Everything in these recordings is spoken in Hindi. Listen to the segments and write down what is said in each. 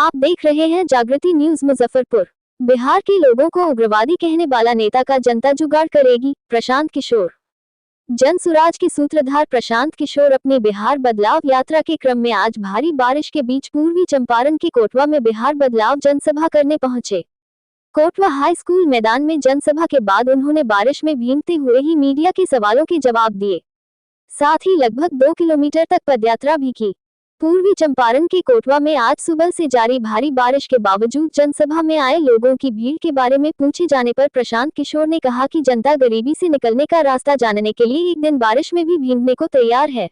आप देख रहे हैं जागृति न्यूज मुजफ्फरपुर। बिहार के लोगों को उग्रवादी कहने वाला नेता का जनता जुगाड़ करेगी, प्रशांत किशोर। जन सुराज के सूत्रधार प्रशांत किशोर अपनी बिहार बदलाव यात्रा के क्रम में आज भारी बारिश के बीच पूर्वी चंपारण के कोटवा में बिहार बदलाव जनसभा करने पहुंचे। कोटवा हाई स्कूल मैदान में जनसभा के बाद उन्होंने बारिश में भीगते हुए ही मीडिया के सवालों के जवाब दिए। साथ ही लगभग 2 किलोमीटर तक पदयात्रा भी की। पूर्वी चंपारण के कोटवा में आज सुबह से जारी भारी बारिश के बावजूद जनसभा में आए लोगों की भीड़ के बारे में पूछे जाने पर प्रशांत किशोर ने कहा कि जनता गरीबी से निकलने का रास्ता जानने के लिए एक दिन बारिश में भी भीगने को तैयार है।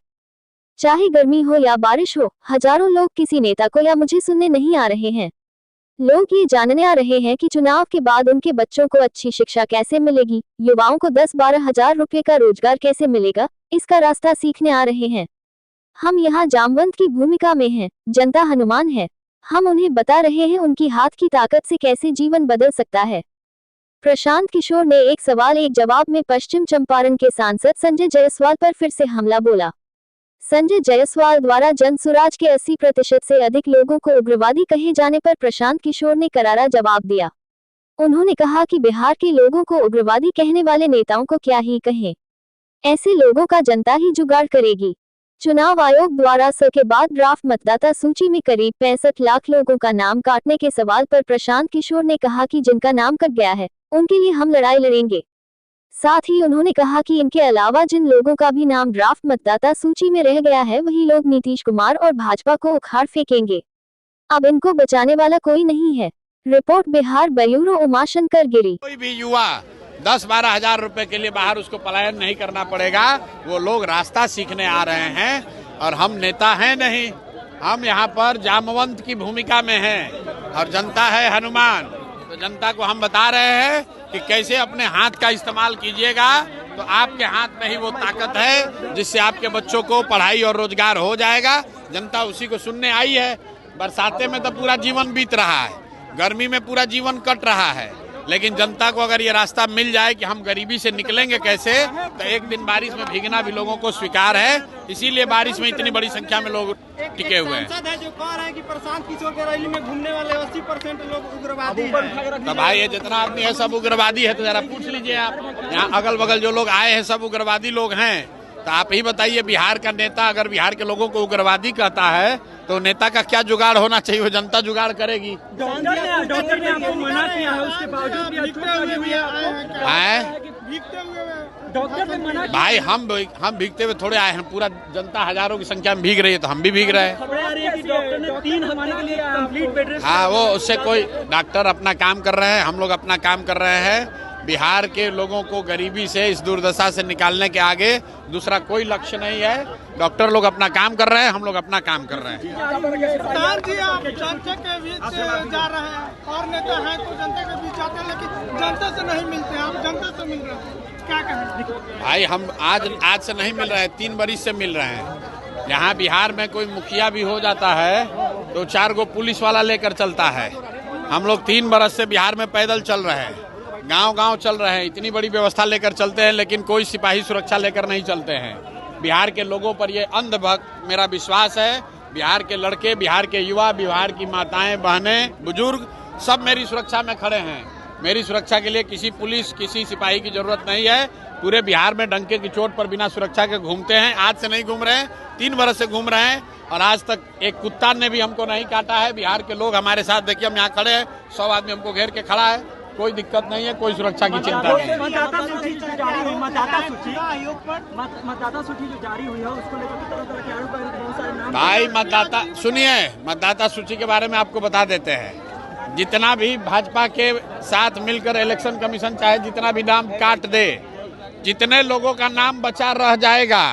चाहे गर्मी हो या बारिश हो, हजारों लोग किसी नेता को या मुझे सुनने नहीं आ रहे हैं। लोग ये जानने आ रहे हैं कि चुनाव के बाद उनके बच्चों को अच्छी शिक्षा कैसे मिलेगी, युवाओं को 10-12 हजार रुपये का रोजगार कैसे मिलेगा, इसका रास्ता सीखने आ रहे हैं। हम यहाँ जामवंत की भूमिका में हैं, जनता हनुमान है। हम उन्हें बता रहे हैं उनकी हाथ की ताकत से कैसे जीवन बदल सकता है। प्रशांत किशोर ने एक सवाल एक जवाब में पश्चिम चंपारण के सांसद संजय जायसवाल पर फिर से हमला बोला। संजय जायसवाल द्वारा जन सुराज के 80% से अधिक लोगों को उग्रवादी कहे जाने पर प्रशांत किशोर ने करारा जवाब दिया। उन्होंने कहा कि बिहार के लोगों को उग्रवादी कहने वाले नेताओं को क्या ही कहें, ऐसे लोगों का जनता ही जुगाड़ करेगी। चुनाव आयोग द्वारा स के बाद ड्राफ्ट मतदाता सूची में करीब 65 लाख लोगों का नाम काटने के सवाल पर प्रशांत किशोर ने कहा कि जिनका नाम कट गया है उनके लिए हम लड़ाई लड़ेंगे। साथ ही उन्होंने कहा कि इनके अलावा जिन लोगों का भी नाम ड्राफ्ट मतदाता सूची में रह गया है वही लोग नीतीश कुमार और भाजपा को उखाड़ फेंकेंगे। अब इनको बचाने वाला कोई नहीं है। रिपोर्ट बिहार ब्यूरो उमाशंकर गिरी। कोई भी युवा 10-12 हजार रुपए के लिए बाहर उसको पलायन नहीं करना पड़ेगा। वो लोग रास्ता सीखने आ रहे हैं और हम नेता हैं नहीं, हम यहाँ पर जामवंत की भूमिका में हैं और जनता है हनुमान। तो जनता को हम बता रहे हैं कि कैसे अपने हाथ का इस्तेमाल कीजिएगा, तो आपके हाथ में ही वो ताकत है जिससे आपके बच्चों को पढ़ाई और रोजगार हो जाएगा। जनता उसी को सुनने आई है। बरसाते में तो पूरा जीवन बीत रहा है, गर्मी में पूरा जीवन कट रहा है, लेकिन जनता को अगर ये रास्ता मिल जाए कि हम गरीबी से निकलेंगे कैसे, तो एक दिन बारिश में भीगना भी लोगों को स्वीकार है। इसीलिए बारिश में इतनी बड़ी संख्या में लोग टिके हुए हैं। सांसद है जो कह रहे हैं कि प्रशांत किशोर के रैली में घूमने वाले 80% लोग उग्रवादी हैं। तो भाई ये जितना आदमी है सब उग्रवादी है, तो जरा पूछ लीजिए आप। यहाँ अगल बगल जो लोग आए हैं सब उग्रवादी लोग हैं। तो आप ही बताइए, बिहार का नेता अगर बिहार के लोगों को उग्रवादी कहता है तो नेता का क्या जुगाड़ होना चाहिए? वो जनता जुगाड़ करेगी। डॉक्टर ने आपको मना किया है, उसके बावजूद भी डॉक्टर ने मना। भाई हम भीगते हुए थोड़े आए हैं, पूरा जनता हजारों की संख्या में भीग रही है, तो हम भी भीग रहे हैं। डॉक्टर ने 3 हफ्ते के लिए कंप्लीट बेड रेस्ट। हाँ, वो उससे कोई डॉक्टर अपना काम कर रहे हैं, हम लोग अपना काम कर रहे हैं। बिहार के लोगों को गरीबी से, इस दुर्दशा से निकालने के आगे दूसरा कोई लक्ष्य नहीं है। डॉक्टर लोग अपना काम कर रहे हैं, हम लोग अपना काम कर रहे हैं। आप जनता के बीच जा रहे हैं और नेता हैं तो जनता के बीच जाते हैं, लेकिन जनता से नहीं मिलते। आप जनता से मिल रहे हैं, क्या कहें? भाई हम आज से नहीं मिल रहे हैं, 3 बरिस से मिल रहे हैं। यहाँ बिहार में कोई मुखिया भी हो जाता है तो 4 गो पुलिस वाला लेकर चलता है। हम लोग 3 बरस से बिहार में पैदल चल रहे हैं, गांव-गांव चल रहे हैं, इतनी बड़ी व्यवस्था लेकर चलते हैं, लेकिन कोई सिपाही सुरक्षा लेकर नहीं चलते हैं। बिहार के लोगों पर ये अंधभक्त मेरा विश्वास है। बिहार के लड़के, बिहार के युवा, बिहार की माताएं, बहनें, बुजुर्ग सब मेरी सुरक्षा में खड़े हैं। मेरी सुरक्षा के लिए किसी पुलिस, किसी सिपाही की जरूरत नहीं है। पूरे बिहार में डंके की चोट पर बिना सुरक्षा के घूमते हैं। आज से नहीं घूम रहे हैं, 3 बरस से घूम रहे हैं और आज तक एक कुत्ता ने भी हमको नहीं काटा है। बिहार के लोग हमारे साथ, देखिए हम यहाँ खड़े हैं, 100 आदमी हमको घेर के खड़ा है, कोई दिक्कत नहीं है, कोई सुरक्षा की चिंता नहीं है। मतदाता सूची जो जारी हुई है उसको लेकर तरह के आरोप बहुत सारे नाम। भाई मतदाता सूची के बारे में आपको बता देते हैं। जितना भी भाजपा के साथ मिलकर इलेक्शन कमीशन चाहे जितना भी नाम काट दे, जितने लोगों का नाम बचा रह जाएगा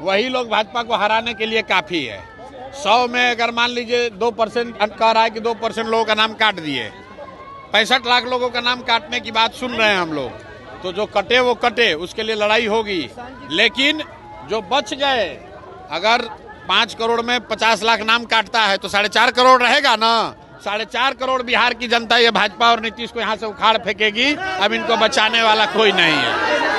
वही लोग भाजपा को हराने के लिए काफी है। 100 में अगर मान लीजिए 2% कह रहा है कि 2% लोगों का नाम काट दिए, 65 लाख लोगों का नाम काटने की बात सुन रहे हैं हम लोग। तो जो कटे वो कटे, उसके लिए लड़ाई होगी। लेकिन जो बच गए, अगर 5 करोड़ में 50 लाख नाम काटता है तो 4.5 करोड़ रहेगा ना। 4.5 करोड़ बिहार की जनता ये भाजपा और नीतीश को यहाँ से उखाड़ फेंकेगी। अब इनको बचाने वाला कोई नहीं है।